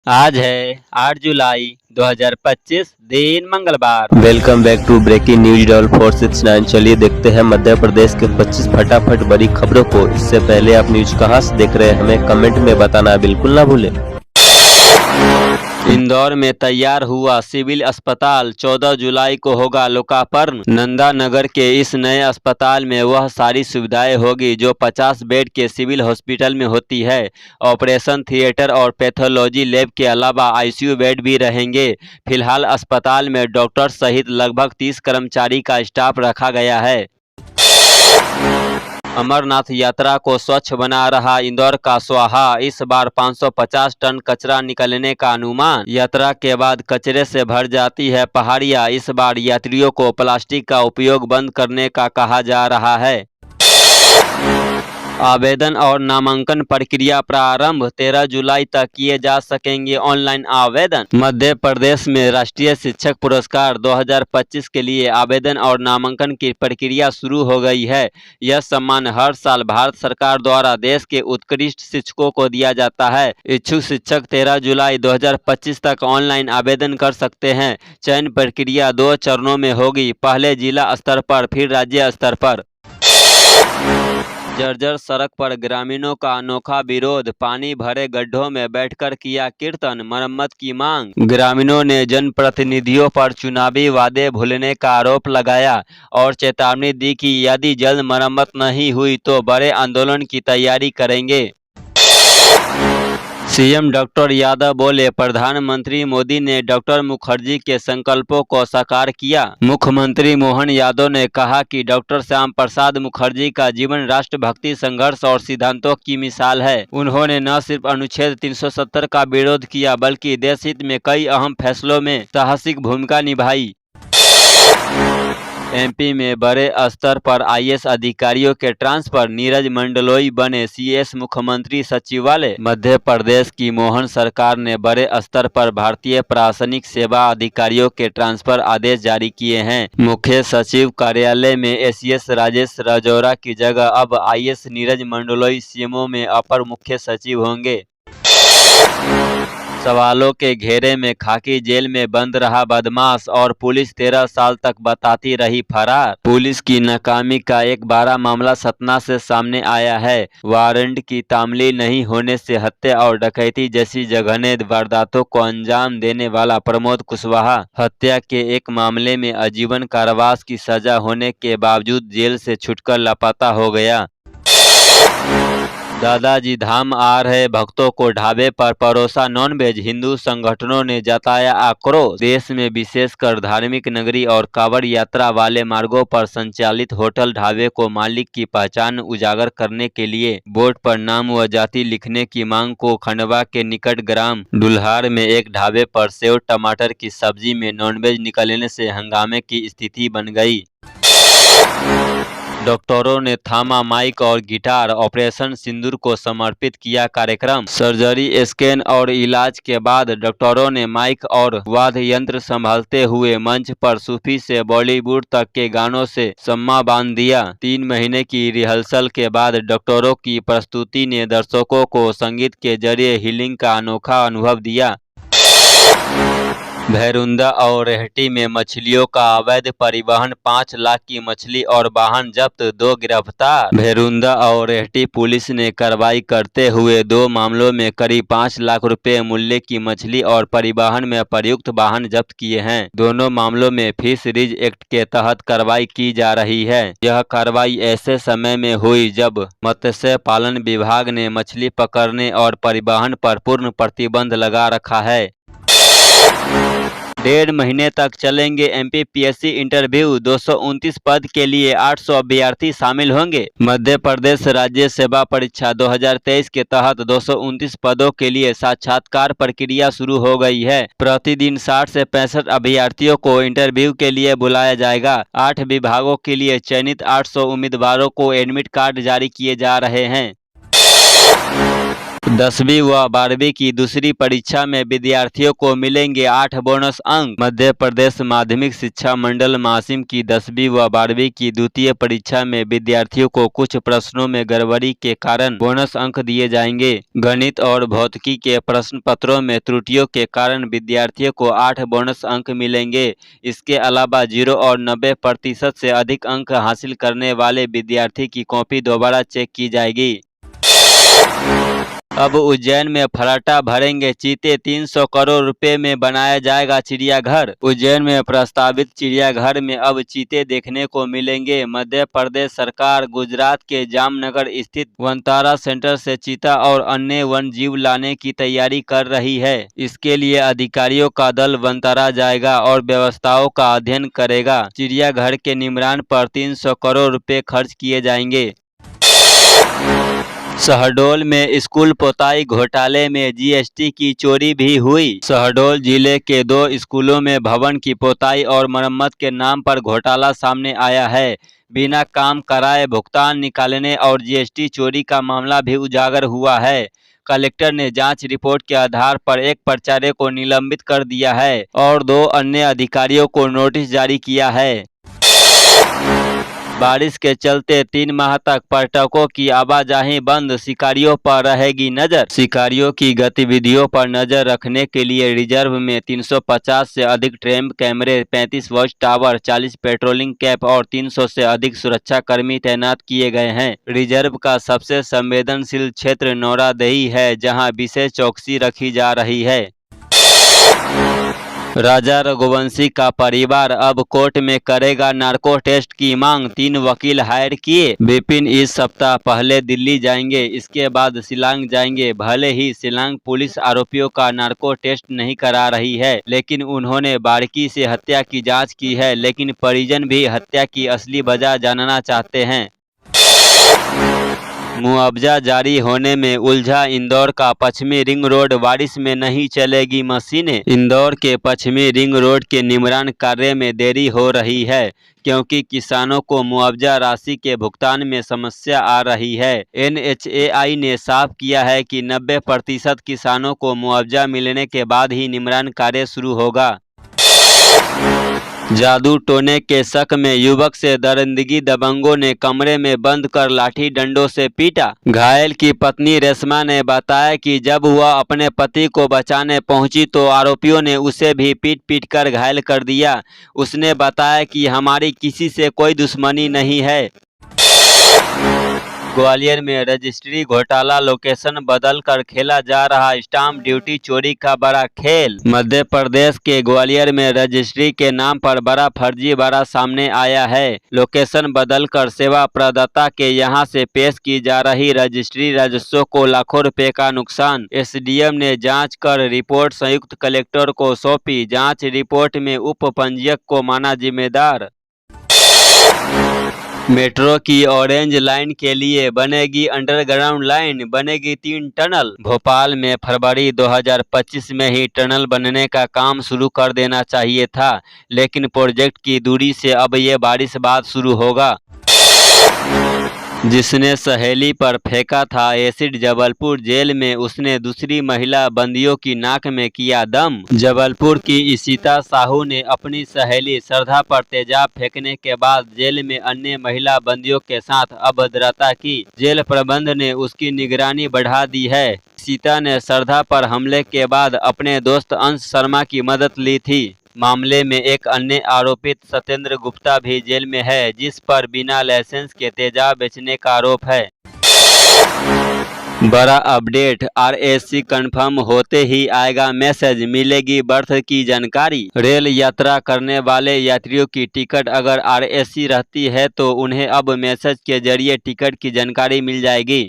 आज है 8 जुलाई 2025 दिन मंगलवार। Welcome back to breaking news डॉल 469। चलिए देखते हैं मध्य प्रदेश के 25 फटाफट बड़ी खबरों को। इससे पहले आप न्यूज कहां से देख रहे हैं हमें कमेंट में बताना बिल्कुल ना भूलें। इंदौर में तैयार हुआ सिविल अस्पताल 14 जुलाई को होगा लोकार्पण। नंदा नगर के इस नए अस्पताल में वह सारी सुविधाएं होगी जो 50 बेड के सिविल हॉस्पिटल में होती है। ऑपरेशन थिएटर और पैथोलॉजी लैब के अलावा आईसीयू बेड भी रहेंगे। फिलहाल अस्पताल में डॉक्टर सहित लगभग 30 कर्मचारी का स्टाफ रखा गया है। अमरनाथ यात्रा को स्वच्छ बना रहा इंदौर का स्वाहा। इस बार 550 टन कचरा निकलने का अनुमान। यात्रा के बाद कचरे से भर जाती है पहाड़ियां। इस बार यात्रियों को प्लास्टिक का उपयोग बंद करने का कहा जा रहा है। आवेदन और नामांकन प्रक्रिया प्रारंभ। 13 जुलाई तक किए जा सकेंगे ऑनलाइन आवेदन। मध्य प्रदेश में राष्ट्रीय शिक्षक पुरस्कार 2025 के लिए आवेदन और नामांकन की प्रक्रिया शुरू हो गई है। यह सम्मान हर साल भारत सरकार द्वारा देश के उत्कृष्ट शिक्षकों को दिया जाता है। इच्छुक शिक्षक 13 जुलाई 2025 तक ऑनलाइन आवेदन कर सकते हैं। चयन प्रक्रिया 2 चरणों में होगी, पहले जिला स्तर पर फिर राज्य स्तर पर। जर्जर सड़क पर ग्रामीणों का अनोखा विरोध। पानी भरे गड्ढों में बैठकर किया कीर्तन, मरम्मत की मांग। ग्रामीणों ने जनप्रतिनिधियों पर चुनावी वादे भूलने का आरोप लगाया और चेतावनी दी कि यदि जल्द मरम्मत नहीं हुई तो बड़े आंदोलन की तैयारी करेंगे। सीएम डॉक्टर यादव बोले, प्रधानमंत्री मोदी ने डॉक्टर मुखर्जी के संकल्पों को साकार किया। मुख्यमंत्री मोहन यादव ने कहा कि डॉक्टर श्याम प्रसाद मुखर्जी का जीवन राष्ट्रभक्ति, संघर्ष और सिद्धांतों की मिसाल है। उन्होंने न सिर्फ अनुच्छेद 370 का विरोध किया बल्कि देश हित में कई अहम फैसलों में साहसिक भूमिका निभाई। एमपी में बड़े स्तर पर आईएएस अधिकारियों के ट्रांसफर। नीरज मंडलोई बने सीएस मुख्यमंत्री सचिवालय। मध्य प्रदेश की मोहन सरकार ने बड़े स्तर पर भारतीय प्रशासनिक सेवा अधिकारियों के ट्रांसफर आदेश जारी किए हैं। मुख्य सचिव कार्यालय में एसीएस राजेश राजौरा की जगह अब आईएएस नीरज मंडलोई सीएमओ में अपर मुख्य सचिव होंगे। सवालों के घेरे में खाकी जेल में बंद रहा बदमाश और पुलिस 13 साल तक बताती रही फरार। पुलिस की नाकामी का एक बड़ा मामला सतना से सामने आया है। वारंट की तामील नहीं होने से हत्या और डकैती जैसी जघन्य वारदातों को अंजाम देने वाला प्रमोद कुशवाहा हत्या के एक मामले में आजीवन कारावास की सजा होने के बावजूद जेल से छूटकर लापता हो गया। दादाजी धाम आ रहे भक्तों को ढाबे पर परोसा नॉनवेज। हिंदू संगठनों ने जताया आक्रोश। देश में विशेषकर धार्मिक नगरी और कांवड़ यात्रा वाले मार्गों पर संचालित होटल ढाबे को मालिक की पहचान उजागर करने के लिए बोर्ड पर नाम व जाति लिखने की मांग को खंडवा के निकट ग्राम डुल्हार में एक ढाबे पर सेव टमाटर की सब्जी में नॉनवेज निकलने से हंगामे की स्थिति बन गई। डॉक्टरों ने थामा माइक और गिटार। ऑपरेशन सिंदूर को समर्पित किया कार्यक्रम। सर्जरी, स्कैन और इलाज के बाद डॉक्टरों ने माइक और वाद्य यंत्र संभालते हुए मंच पर सूफी से बॉलीवुड तक के गानों से सम्मा बांध दिया। 3 महीने की रिहर्सल के बाद डॉक्टरों की प्रस्तुति ने दर्शकों को संगीत के जरिए हीलिंग का अनोखा अनुभव दिया। भैरुंदा और रेहटी में मछलियों का अवैध परिवहन। 5 लाख की मछली और वाहन जब्त, 2 गिरफ्तार। भैरुंदा और रेहटी पुलिस ने कार्रवाई करते हुए 2 मामलों में करीब 5 लाख रुपए मूल्य की मछली और परिवहन में प्रयुक्त वाहन जब्त किए हैं। दोनों मामलों में फिशरीज एक्ट के तहत कार्रवाई की जा रही है। यह कार्रवाई ऐसे समय में हुई जब मत्स्य पालन विभाग ने मछली पकड़ने और परिवहन पर पूर्ण प्रतिबंध लगा रखा है। 1.5 महीने तक चलेंगे एमपीपीएससी इंटरव्यू। 229 पद के लिए 800 अभ्यर्थी शामिल होंगे। मध्य प्रदेश राज्य सेवा परीक्षा 2023 के तहत 229 पदों के लिए साक्षात्कार प्रक्रिया शुरू हो गई है। प्रतिदिन 60 से 65 अभ्यर्थियों को इंटरव्यू के लिए बुलाया जाएगा। 8 विभागों के लिए चयनित 800 उम्मीदवारों को एडमिट कार्ड जारी किए जा रहे हैं। 10वीं व 12वीं की दूसरी परीक्षा में विद्यार्थियों को मिलेंगे 8 बोनस अंक। मध्य प्रदेश माध्यमिक शिक्षा मंडल मासिम की 10वीं व 12वीं की द्वितीय परीक्षा में विद्यार्थियों को कुछ प्रश्नों में गड़बड़ी के कारण बोनस अंक दिए जाएंगे। गणित और भौतिकी के प्रश्न पत्रों में त्रुटियों के कारण विद्यार्थियों को 8 बोनस अंक मिलेंगे। इसके अलावा 0 और 90% से अधिक अंक हासिल करने वाले विद्यार्थी की कॉपी दोबारा चेक की जाएगी। अब उज्जैन में फर्राटा भरेंगे चीते, 300 करोड़ रुपए में बनाया जाएगा चिड़ियाघर। उज्जैन में प्रस्तावित चिड़ियाघर में अब चीते देखने को मिलेंगे। मध्य प्रदेश सरकार गुजरात के जामनगर स्थित वनतारा सेंटर से चीता और अन्य वन जीव लाने की तैयारी कर रही है। इसके लिए अधिकारियों का दल वनतारा जाएगा और व्यवस्थाओं का अध्ययन करेगा। चिड़ियाघर के निर्माण पर 300 करोड़ रुपए खर्च किए जाएंगे। शहडोल में स्कूल पोताई घोटाले में जीएसटी की चोरी भी हुई। शहडोल जिले के 2 स्कूलों में भवन की पोताई और मरम्मत के नाम पर घोटाला सामने आया है। बिना काम कराए भुगतान निकालने और जीएसटी चोरी का मामला भी उजागर हुआ है। कलेक्टर ने जांच रिपोर्ट के आधार पर एक प्राचार्य को निलंबित कर दिया है और 2 अन्य अधिकारियों को नोटिस जारी किया है। बारिश के चलते 3 माह तक पर्यटकों की आवाजाही बंद, शिकारियों पर रहेगी नजर। शिकारियों की गतिविधियों पर नजर रखने के लिए रिजर्व में 350 से अधिक ट्रैप कैमरे, 35 वॉच टावर, 40 पेट्रोलिंग कैप और 300 से अधिक सुरक्षा कर्मी तैनात किए गए हैं। रिजर्व का सबसे संवेदनशील क्षेत्र नौरादही है, जहां विशेष चौकसी रखी जा रही है। राजा रघुवंशी का परिवार अब कोर्ट में करेगा नार्को टेस्ट की मांग, 3 वकील हायर किए। विपिन इस सप्ताह पहले दिल्ली जाएंगे, इसके बाद शिलांग जाएंगे। भले ही शिलांग पुलिस आरोपियों का नार्को टेस्ट नहीं करा रही है, लेकिन उन्होंने बारीकी से हत्या की जांच की है। लेकिन परिजन भी हत्या की असली वजह जानना चाहते हैं। मुआवजा जारी होने में उलझा इंदौर का पश्चिमी रिंग रोड, बारिश में नहीं चलेगी मशीनें। इंदौर के पश्चिमी रिंग रोड के निर्माण कार्य में देरी हो रही है, क्योंकि किसानों को मुआवजा राशि के भुगतान में समस्या आ रही है। NHAI ने साफ किया है कि 90% किसानों को मुआवजा मिलने के बाद ही निर्माण कार्य शुरू होगा। जादू टोने के शक में युवक से दरिंदगी, दबंगों ने कमरे में बंद कर लाठी डंडों से पीटा। घायल की पत्नी रेशमा ने बताया कि जब वह अपने पति को बचाने पहुंची तो आरोपियों ने उसे भी पीट पीट कर घायल कर दिया। उसने बताया कि हमारी किसी से कोई दुश्मनी नहीं है। ग्वालियर में रजिस्ट्री घोटाला, लोकेशन बदलकर खेला जा रहा स्टाम्प ड्यूटी चोरी का बड़ा खेल। मध्य प्रदेश के ग्वालियर में रजिस्ट्री के नाम पर बड़ा फर्जीवाड़ा सामने आया है। लोकेशन बदलकर सेवा प्रदाता के यहां से पेश की जा रही रजिस्ट्री राजस्व को लाखों रुपए का नुकसान। SDM ने जांच कर रिपोर्ट संयुक्त कलेक्टर को सौंपी। जांच रिपोर्ट में उप पंजीयक को माना जिम्मेदार। मेट्रो की ऑरेंज लाइन के लिए बनेगी अंडरग्राउंड लाइन, बनेगी 3 टनल। भोपाल में फरवरी 2025 में ही टनल बनने का काम शुरू कर देना चाहिए था, लेकिन प्रोजेक्ट की दूरी से अब ये बारिश बाद शुरू होगा। जिसने सहेली पर फेंका था एसिड, जबलपुर जेल में उसने दूसरी महिला बंदियों की नाक में किया दम। जबलपुर की इशिता साहू ने अपनी सहेली श्रद्धा पर तेजाब फेंकने के बाद जेल में अन्य महिला बंदियों के साथ अभद्रता की। जेल प्रबंधन ने उसकी निगरानी बढ़ा दी है। इशिता ने श्रद्धा पर हमले के बाद अपने दोस्त अंश शर्मा की मदद ली थी। मामले में एक अन्य आरोपित सत्येंद्र गुप्ता भी जेल में है, जिस पर बिना लाइसेंस के तेजाब बेचने का आरोप है। बड़ा अपडेट, RAC कंफर्म होते ही आएगा मैसेज, मिलेगी बर्थ की जानकारी। रेल यात्रा करने वाले यात्रियों की टिकट अगर RAC रहती है तो उन्हें अब मैसेज के जरिए टिकट की जानकारी मिल जाएगी।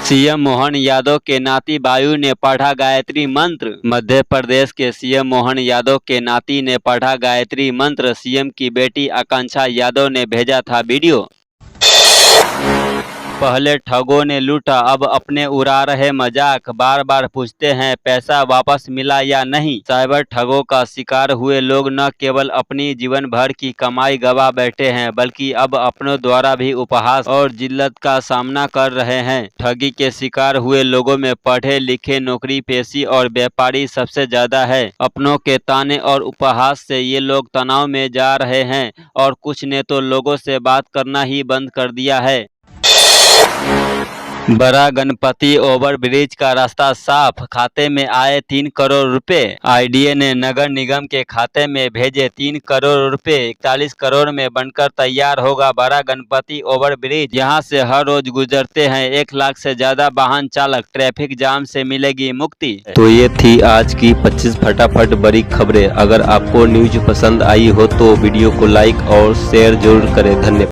CM मोहन यादव के नाती बायू ने पढ़ा गायत्री मंत्र। मध्य प्रदेश के CM मोहन यादव के नाती ने पढ़ा गायत्री मंत्र। CM की बेटी आकांक्षा यादव ने भेजा था वीडियो। पहले ठगों ने लूटा, अब अपने उड़ा रहे मजाक, बार बार पूछते हैं पैसा वापस मिला या नहीं। साइबर ठगों का शिकार हुए लोग न केवल अपनी जीवन भर की कमाई गवा बैठे हैं, बल्कि अब अपनों द्वारा भी उपहास और जिल्लत का सामना कर रहे हैं। ठगी के शिकार हुए लोगों में पढ़े लिखे, नौकरी पेशी और व्यापारी सबसे ज्यादा है। अपनों के ताने और उपहास से ये लोग तनाव में जा रहे हैं और कुछ ने तो लोगों से बात करना ही बंद कर दिया है। बड़ा गणपति ओवरब्रिज का रास्ता साफ, खाते में आए 3 करोड़ रुपए। आईडीए ने नगर निगम के खाते में भेजे 3 करोड़ रुपए। 41 करोड़ में बनकर तैयार होगा बड़ा गणपति ओवरब्रिज। यहां से हर रोज गुजरते हैं 1 लाख से ज्यादा वाहन चालक, ट्रैफिक जाम से मिलेगी मुक्ति। तो ये थी आज की 25 फटाफट बड़ी खबरें। अगर आपको न्यूज पसंद आई हो तो वीडियो को लाइक और शेयर जरूर करें। धन्यवाद।